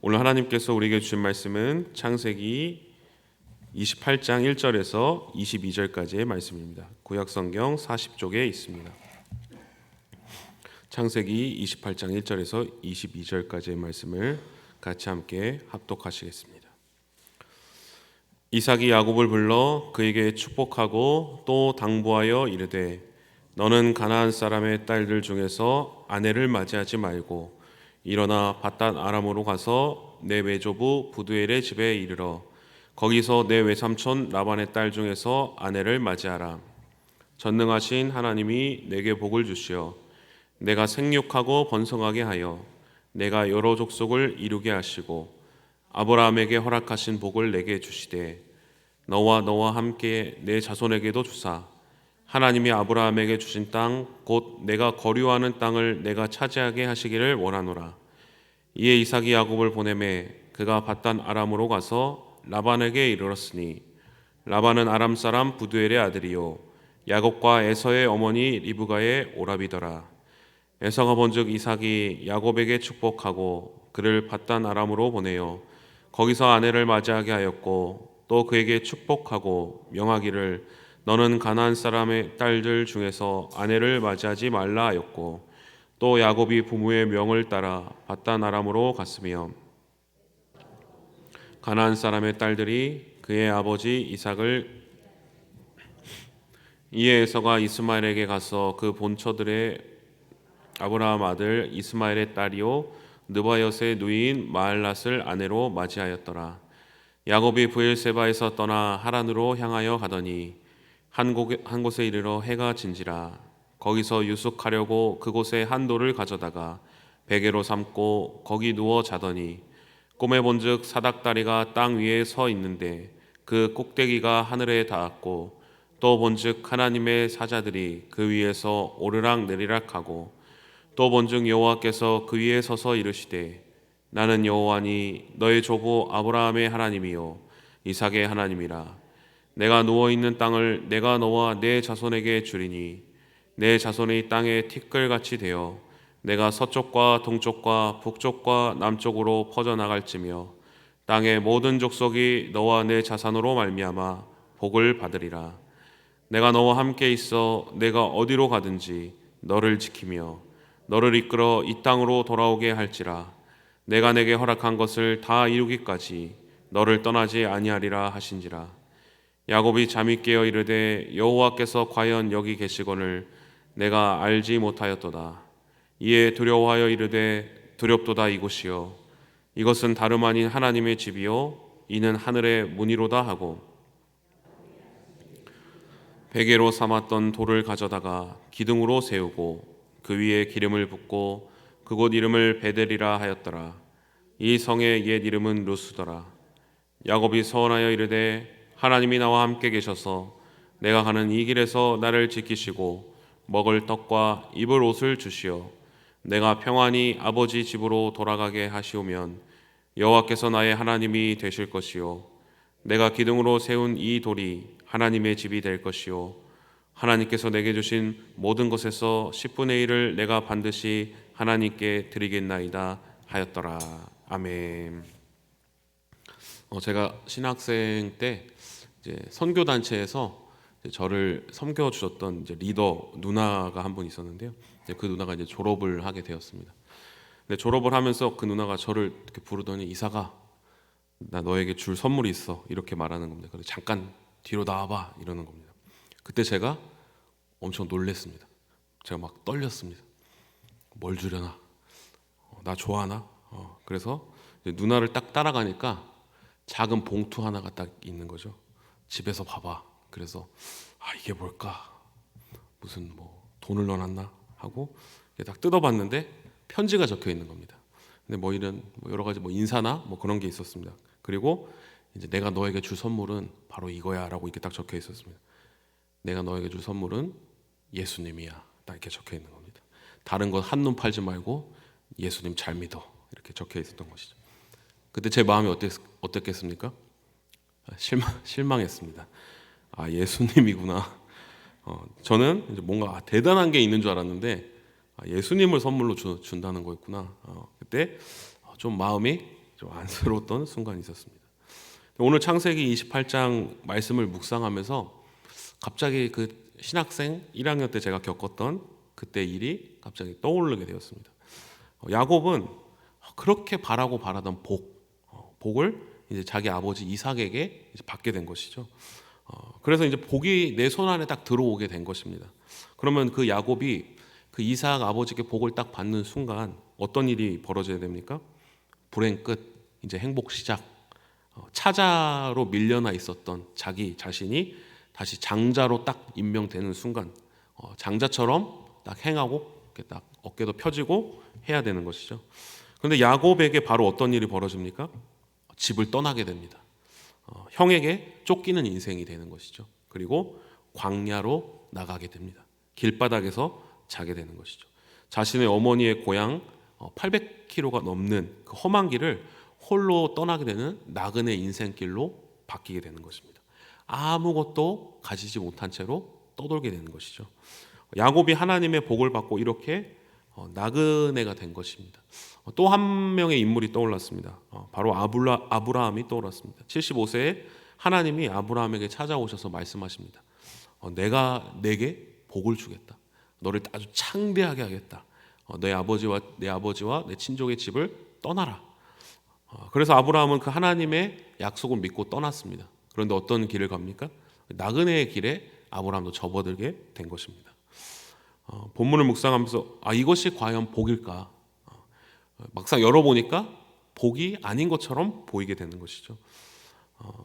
오늘 하나님께서 우리에게 주신 말씀은 창세기 28장 1절에서 22절까지의 말씀입니다. 구약성경 40쪽에 있습니다. 창세기 28장 1절에서 22절까지의 말씀을 같이 함께 합독하시겠습니다. 이삭이 야곱을 불러 그에게 축복하고 또 당부하여 이르되 너는 가나안 사람의 딸들 중에서 아내를 맞이하지 말고 일어나 밧단 아람으로 가서 내 외조부 부두엘의 집에 이르러 거기서 내 외삼촌 라반의 딸 중에서 아내를 맞이하라. 전능하신 하나님이 내게 복을 주시어 내가 생육하고 번성하게 하여 내가 여러 족속을 이루게 하시고 아브라함에게 허락하신 복을 내게 주시되 너와 함께 내 자손에게도 주사 하나님이 아브라함에게 주신 땅 곧 내가 거류하는 땅을 내가 차지하게 하시기를 원하노라. 이에 이삭이 야곱을 보내매 그가 밧단 아람으로 가서 라반에게 이르렀으니 라반은 아람 사람 부두엘의 아들이요 야곱과 에서의 어머니 리브가의 오라비더라. 에서가 본즉 이삭이 야곱에게 축복하고 그를 밧단 아람으로 보내어 거기서 아내를 맞이하게 하였고 또 그에게 축복하고 명하기를 너는 가나안 사람의 딸들 중에서 아내를 맞이하지 말라 하였고 또 야곱이 부모의 명을 따라 밧단 아람으로 갔으며 가나안 사람의 딸들이 그의 아버지 이삭을 이에 에서가 이스마엘에게 가서 그 본처들의 아브라함 아들 이스마엘의 딸이요 느바엿의 누이인 마을랏을 아내로 맞이하였더라. 야곱이 브엘세바에서 떠나 하란으로 향하여 가더니 한 곳에 이르러 해가 진지라. 거기서 유숙하려고 그곳에 한 돌을 가져다가 베개로 삼고 거기 누워 자더니 꿈에 본즉 사닥다리가 땅 위에 서 있는데 그 꼭대기가 하늘에 닿았고 또 본즉 하나님의 사자들이 그 위에서 오르락 내리락 하고 또 본즉 여호와께서 그 위에 서서 이르시되 나는 여호와니 너의 조부 아브라함의 하나님이요 이삭의 하나님이라. 내가 누워있는 땅을 내가 너와 내 자손에게 주리니 내 자손이 땅에 티끌같이 되어 내가 서쪽과 동쪽과 북쪽과 남쪽으로 퍼져나갈지며 땅의 모든 족속이 너와 내 자산으로 말미암아 복을 받으리라. 내가 너와 함께 있어 내가 어디로 가든지 너를 지키며 너를 이끌어 이 땅으로 돌아오게 할지라. 내가 내게 허락한 것을 다 이루기까지 너를 떠나지 아니하리라 하신지라. 야곱이 잠이 깨어 이르되 여호와께서 과연 여기 계시거늘 내가 알지 못하였도다. 이에 두려워하여 이르되 두렵도다 이곳이요 이것은 다름 아닌 하나님의 집이요 이는 하늘의 문이로다 하고 베개로 삼았던 돌을 가져다가 기둥으로 세우고 그 위에 기름을 붓고 그곳 이름을 베델이라 하였더라. 이 성의 옛 이름은 루스더라. 야곱이 서원하여 이르되 하나님이 나와 함께 계셔서 내가 가는 이 길에서 나를 지키시고 먹을 떡과 입을 옷을 주시어 내가 평안히 아버지 집으로 돌아가게 하시오면 여호와께서 나의 하나님이 되실 것이요 내가 기둥으로 세운 이 돌이 하나님의 집이 될 것이요 하나님께서 내게 주신 모든 것에서 10분의 1을 내가 반드시 하나님께 드리겠나이다 하였더라. 아멘. 제가 신학생 때 이제 선교 단체에서 저를 섬겨 주셨던 이제 리더 누나가 한 분 있었는데요. 이제 그 누나가 이제 졸업을 하게 되었습니다. 근데 졸업을 하면서 그 누나가 저를 이렇게 부르더니 이삭아, 나 너에게 줄 선물이 있어 이렇게 말하는 겁니다. 그래서 잠깐 뒤로 나와봐 이러는 겁니다. 그때 제가 엄청 놀랐습니다. 제가 막 떨렸습니다. 뭘 주려나? 나 좋아하나? 그래서 이제 누나를 딱 따라가니까 작은 봉투 하나가 딱 있는 거죠. 집에서 봐봐. 그래서 이게 뭘까? 무슨 뭐 돈을 넣어놨나? 하고 딱 뜯어봤는데 편지가 적혀 있는 겁니다. 근데 뭐 이런 여러 가지 뭐 인사나 뭐 그런 게 있었습니다. 그리고 이제 내가 너에게 줄 선물은 바로 이거야라고 이렇게 딱 적혀 있었습니다. 내가 너에게 줄 선물은 예수님이야. 딱 이렇게 적혀 있는 겁니다. 다른 거 한눈 팔지 말고 예수님 잘 믿어. 이렇게 적혀 있었던 것이죠. 그때 제 마음이 어땠겠습니까? 실망했습니다. 예수님이구나. 저는 이제 뭔가 대단한 게 있는 줄 알았는데 예수님을 선물로 준다는 거였구나. 그때 좀 마음이 좀 안쓰러웠던 순간이 있었습니다. 오늘 창세기 28장 말씀을 묵상하면서 갑자기 그 신학생 1학년 때 제가 겪었던 그때 일이 갑자기 떠오르게 되었습니다. 야곱은 그렇게 바라던 복을 이제 자기 아버지 이삭에게 이제 받게 된 것이죠. 그래서 이제 복이 내 손 안에 딱 들어오게 된 것입니다. 그러면 그 야곱이 그 이삭 아버지께 복을 딱 받는 순간 어떤 일이 벌어져야 됩니까? 불행 끝, 이제 행복 시작. 차자로 밀려나 있었던 자기 자신이 다시 장자로 딱 임명되는 순간, 장자처럼 딱 행하고 이렇게 딱 어깨도 펴지고 해야 되는 것이죠. 그런데 야곱에게 바로 어떤 일이 벌어집니까? 집을 떠나게 됩니다. 형에게 쫓기는 인생이 되는 것이죠. 그리고 광야로 나가게 됩니다. 길바닥에서 자게 되는 것이죠. 자신의 어머니의 고향 800km가 넘는 그 험한 길을 홀로 떠나게 되는 나그네 인생길로 바뀌게 되는 것입니다. 아무것도 가지지 못한 채로 떠돌게 되는 것이죠. 야곱이 하나님의 복을 받고 이렇게 나그네가 된 것입니다. 또 한 명의 인물이 떠올랐습니다. 바로 아브라함이 떠올랐습니다. 75세에 하나님이 아브라함에게 찾아오셔서 말씀하십니다. 내가 내게 복을 주겠다. 너를 아주 창대하게 하겠다. 내 아버지와 내 친족의 집을 떠나라. 그래서 아브라함은 그 하나님의 약속을 믿고 떠났습니다. 그런데 어떤 길을 갑니까? 나그네의 길에 아브라함도 접어들게 된 것입니다. 본문을 묵상하면서 이것이 과연 복일까? 막상 열어보니까 복이 아닌 것처럼 보이게 되는 것이죠.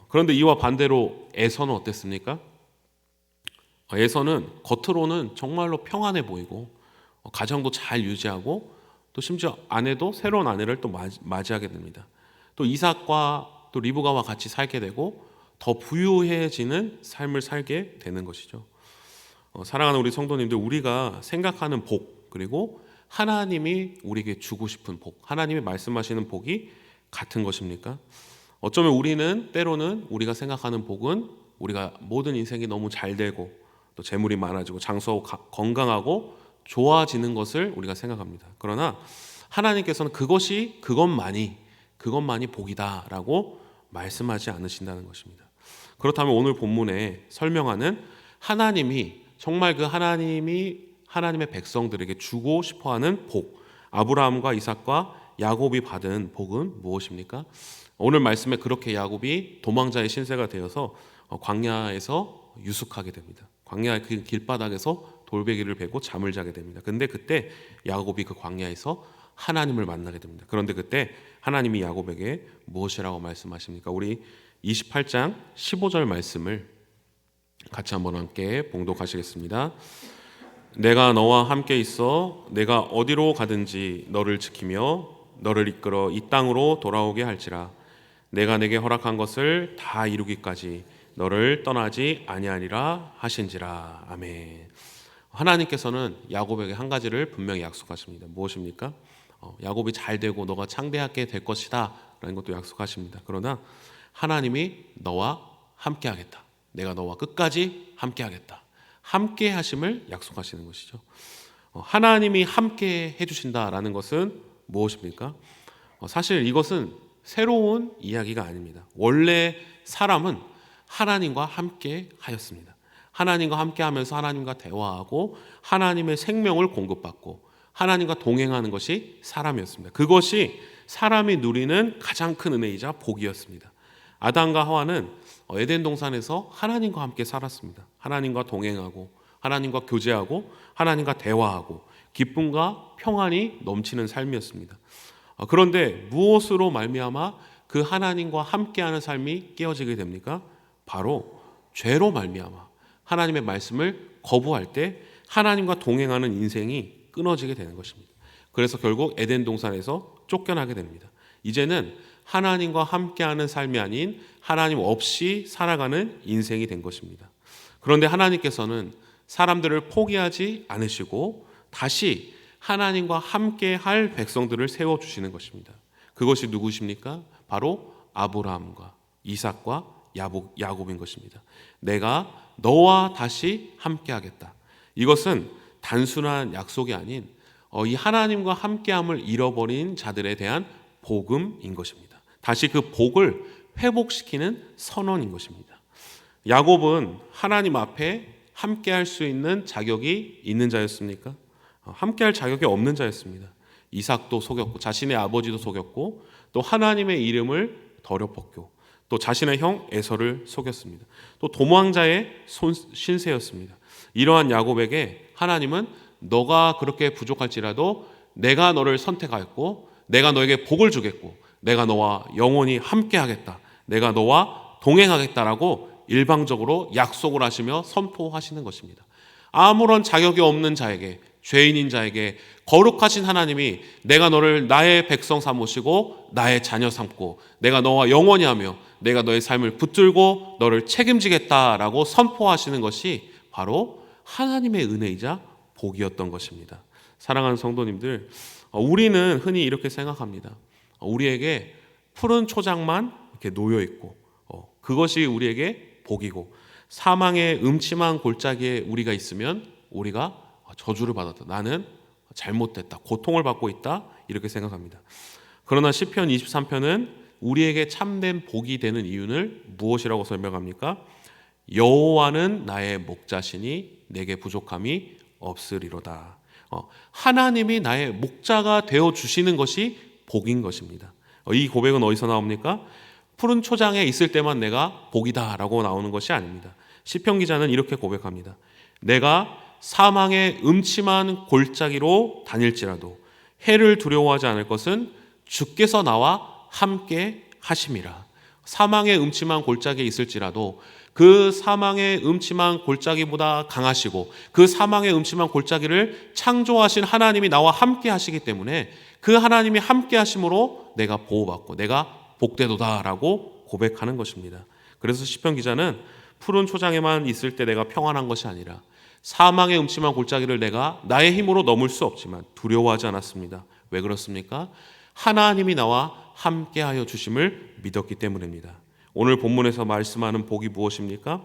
그런데 이와 반대로 에서는 어땠습니까? 에서는 겉으로는 정말로 평안해 보이고 가정도 잘 유지하고 또 심지어 아내도 새로운 아내를 또 맞이하게 됩니다. 또 이삭과 또 리브가와 같이 살게 되고 더 부유해지는 삶을 살게 되는 것이죠. 사랑하는 우리 성도님들, 우리가 생각하는 복, 그리고 하나님이 우리에게 주고 싶은 복, 하나님이 말씀하시는 복이 같은 것입니까? 어쩌면 우리는 때로는 우리가 생각하는 복은 우리가 모든 인생이 너무 잘 되고 또 재물이 많아지고 장수하고 건강하고 좋아지는 것을 우리가 생각합니다. 그러나 하나님께서는 그것만이 복이다라고 말씀하지 않으신다는 것입니다. 그렇다면 오늘 본문에 설명하는 하나님이 정말 그 하나님의 백성들에게 주고 싶어하는 복, 아브라함과 이삭과 야곱이 받은 복은 무엇입니까? 오늘 말씀에 그렇게 야곱이 도망자의 신세가 되어서 광야에서 유숙하게 됩니다. 광야의 그 길바닥에서 돌베개를 베고 잠을 자게 됩니다. 근데 그때 야곱이 그 광야에서 하나님을 만나게 됩니다. 그런데 그때 하나님이 야곱에게 무엇이라고 말씀하십니까? 우리 28장 15절 말씀을 같이 한번 함께 봉독하시겠습니다. 내가 너와 함께 있어 내가 어디로 가든지 너를 지키며 너를 이끌어 이 땅으로 돌아오게 할지라. 내가 내게 허락한 것을 다 이루기까지 너를 떠나지 아니하리라 하신지라. 아멘. 하나님께서는 야곱에게 한 가지를 분명히 약속하십니다. 무엇입니까? 야곱이 잘 되고 너가 창대하게 될 것이다 라는 것도 약속하십니다. 그러나 하나님이 너와 함께 하겠다. 내가 너와 끝까지 함께 하겠다. 함께 하심을 약속하시는 것이죠. 하나님이 함께 해주신다라는 것은 무엇입니까? 사실 이것은 새로운 이야기가 아닙니다. 원래 사람은 하나님과 함께 하였습니다. 하나님과 함께 하면서 하나님과 대화하고 하나님의 생명을 공급받고 하나님과 동행하는 것이 사람이었습니다. 그것이 사람이 누리는 가장 큰 은혜이자 복이었습니다. 아담과 하와는 에덴 동산에서 하나님과 함께 살았습니다. 하나님과 동행하고 하나님과 교제하고 하나님과 대화하고 기쁨과 평안이 넘치는 삶이었습니다. 그런데 무엇으로 말미암아 그 하나님과 함께하는 삶이 깨어지게 됩니까? 바로 죄로 말미암아 하나님의 말씀을 거부할 때 하나님과 동행하는 인생이 끊어지게 되는 것입니다. 그래서 결국 에덴 동산에서 쫓겨나게 됩니다. 이제는 하나님과 함께하는 삶이 아닌 하나님 없이 살아가는 인생이 된 것입니다. 그런데 하나님께서는 사람들을 포기하지 않으시고 다시 하나님과 함께할 백성들을 세워주시는 것입니다. 그것이 누구십니까? 바로 아브라함과 이삭과 야곱인 것입니다. 내가 너와 다시 함께하겠다. 이것은 단순한 약속이 아닌 이 하나님과 함께함을 잃어버린 자들에 대한 복음인 것입니다. 다시 그 복을 회복시키는 선언인 것입니다. 야곱은 하나님 앞에 함께할 수 있는 자격이 있는 자였습니까? 함께할 자격이 없는 자였습니다. 이삭도 속였고 자신의 아버지도 속였고 또 하나님의 이름을 더럽혔고 또 자신의 형 에서를 속였습니다. 또 도망자의 신세였습니다. 이러한 야곱에게 하나님은 너가 그렇게 부족할지라도 내가 너를 선택하였고 내가 너에게 복을 주겠고 내가 너와 영원히 함께하겠다. 내가 너와 동행하겠다라고 일방적으로 약속을 하시며 선포하시는 것입니다. 아무런 자격이 없는 자에게, 죄인인 자에게 거룩하신 하나님이 내가 너를 나의 백성 삼으시고 나의 자녀 삼고 내가 너와 영원히 하며 내가 너의 삶을 붙들고 너를 책임지겠다라고 선포하시는 것이 바로 하나님의 은혜이자 복이었던 것입니다. 사랑하는 성도님들, 우리는 흔히 이렇게 생각합니다. 우리에게 푸른 초장만 이렇게 놓여 있고 그것이 우리에게 복이고 사망의 음침한 골짜기에 우리가 있으면 우리가 저주를 받았다. 나는 잘못됐다. 고통을 받고 있다. 이렇게 생각합니다. 그러나 시편 23편은 우리에게 참된 복이 되는 이유를 무엇이라고 설명합니까? 여호와는 나의 목자시니 내게 부족함이 없으리로다. 하나님이 나의 목자가 되어 주시는 것이 복인 것입니다. 이 고백은 어디서 나옵니까? 푸른 초장에 있을 때만 내가 복이다라고 나오는 것이 아닙니다. 시편 기자는 이렇게 고백합니다. 내가 사망의 음침한 골짜기로 다닐지라도 해를 두려워하지 않을 것은 주께서 나와 함께 하심이라. 사망의 음침한 골짜기에 있을지라도 그 사망의 음침한 골짜기보다 강하시고 그 사망의 음침한 골짜기를 창조하신 하나님이 나와 함께 하시기 때문에 그 하나님이 함께 하심으로 내가 보호받고 내가 복되도다라고 고백하는 것입니다. 그래서 시편 기자는 푸른 초장에만 있을 때 내가 평안한 것이 아니라 사망의 음침한 골짜기를 내가 나의 힘으로 넘을 수 없지만 두려워하지 않았습니다. 왜 그렇습니까? 하나님이 나와 함께하여 주심을 믿었기 때문입니다. 오늘 본문에서 말씀하는 복이 무엇입니까?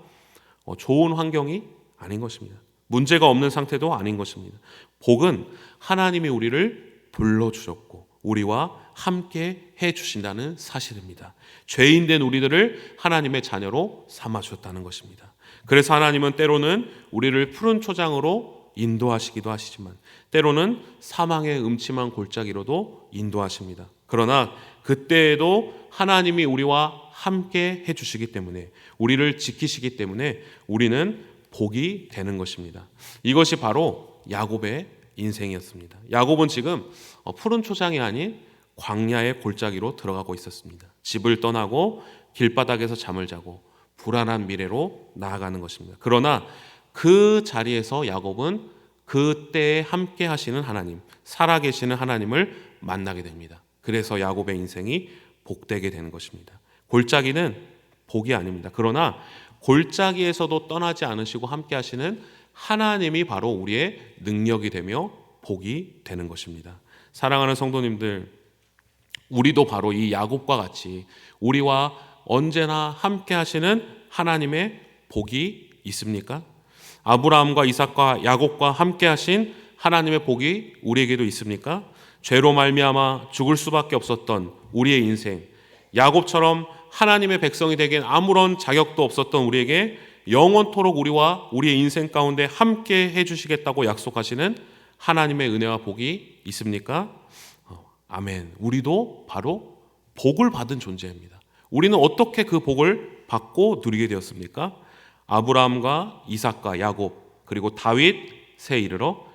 좋은 환경이 아닌 것입니다. 문제가 없는 상태도 아닌 것입니다. 복은 하나님이 우리를 불러주셨고 우리와 함께 해주신다는 사실입니다. 죄인된 우리들을 하나님의 자녀로 삼아주셨다는 것입니다. 그래서 하나님은 때로는 우리를 푸른 초장으로 인도하시기도 하시지만 때로는 사망의 음침한 골짜기로도 인도하십니다. 그러나 그때에도 하나님이 우리와 함께 해주시기 때문에 우리를 지키시기 때문에 우리는 복이 되는 것입니다. 이것이 바로 야곱의 인생이었습니다. 야곱은 지금 푸른 초장이 아닌 광야의 골짜기로 들어가고 있었습니다. 집을 떠나고 길바닥에서 잠을 자고 불안한 미래로 나아가는 것입니다. 그러나 그 자리에서 야곱은 그때에 함께 하시는 하나님, 살아계시는 하나님을 만나게 됩니다. 그래서 야곱의 인생이 복되게 되는 것입니다. 골짜기는 복이 아닙니다. 그러나 골짜기에서도 떠나지 않으시고 함께 하시는 하나님이 바로 우리의 능력이 되며 복이 되는 것입니다. 사랑하는 성도님들, 우리도 바로 이 야곱과 같이 우리와 언제나 함께 하시는 하나님의 복이 있습니까? 아브라함과 이삭과 야곱과 함께 하신 하나님의 복이 우리에게도 있습니까? 죄로 말미암아 죽을 수밖에 없었던 우리의 인생, 야곱처럼 하나님의 백성이 되기엔 아무런 자격도 없었던 우리에게 영원토록 우리와 우리의 인생 가운데 함께 해주시겠다고 약속하시는 하나님의 은혜와 복이 있습니까? 아멘. 우리도 바로 복을 받은 존재입니다. 우리는 어떻게 그 복을 받고 누리게 되었습니까? 아브라함과 이삭과 야곱 그리고 다윗에 이르러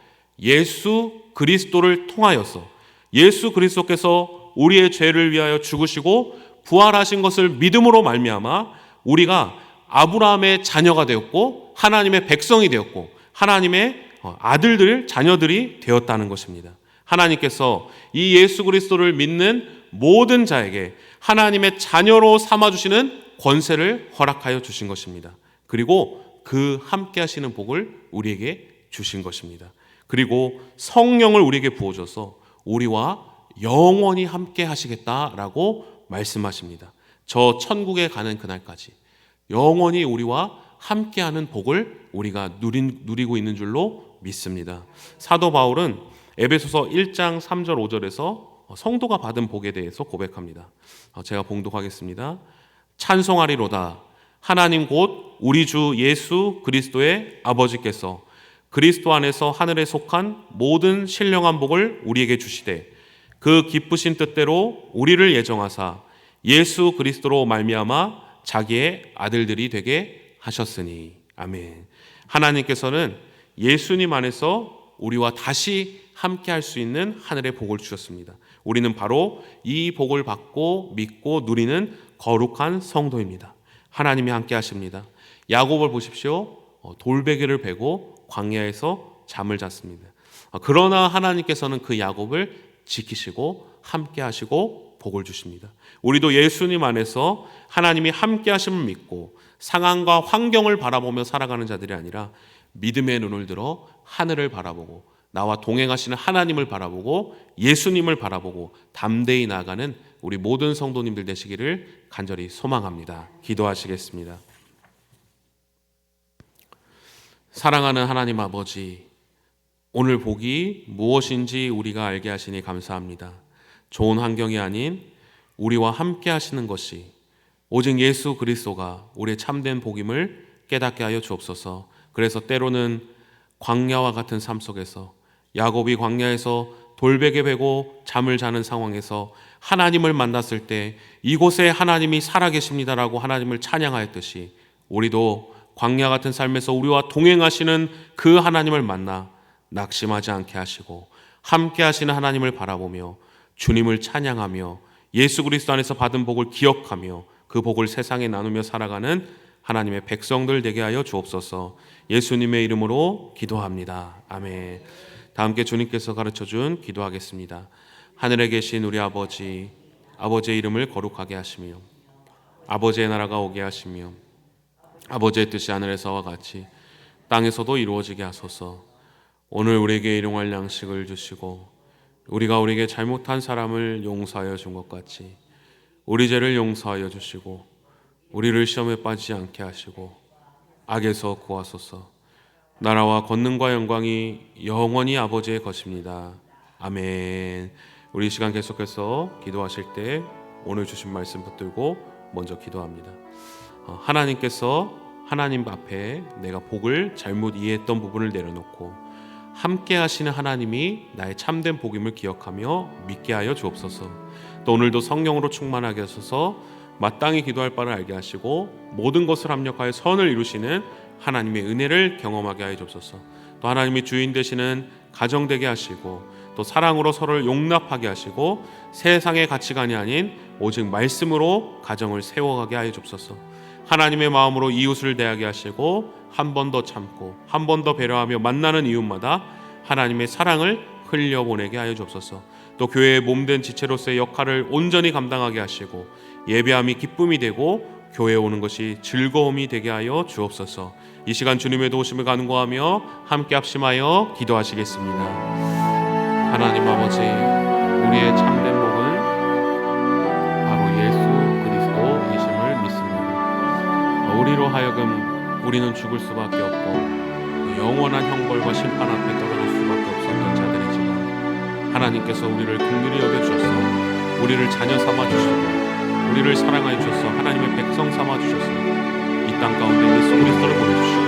예수 그리스도를 통하여서 예수 그리스도께서 우리의 죄를 위하여 죽으시고 부활하신 것을 믿음으로 말미암아 우리가 아브라함의 자녀가 되었고 하나님의 백성이 되었고 하나님의 아들들, 자녀들이 되었다는 것입니다. 하나님께서 이 예수 그리스도를 믿는 모든 자에게 하나님의 자녀로 삼아주시는 권세를 허락하여 주신 것입니다. 그리고 그 함께 하시는 복을 우리에게 주신 것입니다. 그리고 성령을 우리에게 부어줘서 우리와 영원히 함께 하시겠다라고 말씀하십니다. 저 천국에 가는 그날까지 영원히 우리와 함께하는 복을 우리가 누리고 있는 줄로 믿습니다. 사도 바울은 에베소서 1장 3절 5절에서 성도가 받은 복에 대해서 고백합니다. 제가 봉독하겠습니다. 찬송하리로다. 하나님 곧 우리 주 예수 그리스도의 아버지께서 그리스도 안에서 하늘에 속한 모든 신령한 복을 우리에게 주시되 그 기쁘신 뜻대로 우리를 예정하사 예수 그리스도로 말미암아 자기의 아들들이 되게 하셨으니. 아멘. 하나님께서는 예수님 안에서 우리와 다시 함께 할 수 있는 하늘의 복을 주셨습니다. 우리는 바로 이 복을 받고 믿고 누리는 거룩한 성도입니다. 하나님이 함께 하십니다. 야곱을 보십시오. 돌베개를 베고 광야에서 잠을 잤습니다. 그러나 하나님께서는 그 야곱을 지키시고 함께 하시고 복을 주십니다. 우리도 예수님 안에서 하나님이 함께 하심을 믿고 상황과 환경을 바라보며 살아가는 자들이 아니라 믿음의 눈을 들어 하늘을 바라보고 나와 동행하시는 하나님을 바라보고 예수님을 바라보고 담대히 나아가는 우리 모든 성도님들 되시기를 간절히 소망합니다. 기도하시겠습니다. 사랑하는 하나님 아버지, 오늘 복이 무엇인지 우리가 알게 하시니 감사합니다. 좋은 환경이 아닌 우리와 함께 하시는 것이 오직 예수 그리스도가 우리의 참된 복임을 깨닫게 하여 주옵소서. 그래서 때로는 광야와 같은 삶 속에서 야곱이 광야에서 돌베개 베고 잠을 자는 상황에서 하나님을 만났을 때 이곳에 하나님이 살아계십니다라고 하나님을 찬양하였듯이 우리도 광야 같은 삶에서 우리와 동행하시는 그 하나님을 만나 낙심하지 않게 하시고 함께 하시는 하나님을 바라보며 주님을 찬양하며 예수 그리스도 안에서 받은 복을 기억하며 그 복을 세상에 나누며 살아가는 하나님의 백성들 되게 하여 주옵소서. 예수님의 이름으로 기도합니다. 아멘. 다 함께 주님께서 가르쳐준 기도하겠습니다. 하늘에 계신 우리 아버지, 아버지의 이름을 거룩하게 하시며 아버지의 나라가 오게 하시며 아버지의 뜻이 하늘에서와 같이 땅에서도 이루어지게 하소서. 오늘 우리에게 일용할 양식을 주시고 우리가 우리에게 잘못한 사람을 용서하여 준 것 같이 우리 죄를 용서하여 주시고 우리를 시험에 빠지지 않게 하시고 악에서 구하소서. 나라와 권능과 영광이 영원히 아버지의 것입니다. 아멘. 우리 이 시간 계속해서 기도하실 때 오늘 주신 말씀 붙들고 먼저 기도합니다. 하나님께서 하나님 앞에 내가 복을 잘못 이해했던 부분을 내려놓고 함께 하시는 하나님이 나의 참된 복임을 기억하며 믿게 하여 주옵소서. 또 오늘도 성령으로 충만하게 하소서. 마땅히 기도할 바를 알게 하시고 모든 것을 합력하여 선을 이루시는 하나님의 은혜를 경험하게 하여 주옵소서. 또 하나님이 주인 되시는 가정 되게 하시고 또 사랑으로 서로를 용납하게 하시고 세상의 가치관이 아닌 오직 말씀으로 가정을 세워가게 하여 주옵소서. 하나님의 마음으로 이웃을 대하게 하시고 한 번 더 참고 한 번 더 배려하며 만나는 이웃마다 하나님의 사랑을 흘려보내게 하여 주옵소서. 또 교회의 몸된 지체로서의 역할을 온전히 감당하게 하시고 예배함이 기쁨이 되고 교회에 오는 것이 즐거움이 되게 하여 주옵소서. 이 시간 주님의 도우심을 간구하며 함께 합심하여 기도하시겠습니다. 하나님 아버지, 우리의 참된 복은 바로 예수 그리스도이심을 믿습니다. 우리로 하여금 우리는 죽을 수밖에 없고 영원한 형벌과 심판 앞에 떨어질 수밖에 없었던 자들이지만 하나님께서 우리를 긍휼히 여겨주셔서 우리를 자녀 삼아주시고 우리를 사랑하여 주셔서 하나님의 백성 삼아주셔서 이 땅 가운데 예수 그리스도를 보내주시고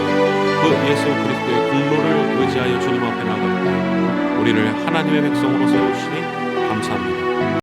그 예수 그리스도의 공로를 의지하여 주님 앞에 나갈 때 우리를 하나님의 백성으로 세우시니 감사합니다.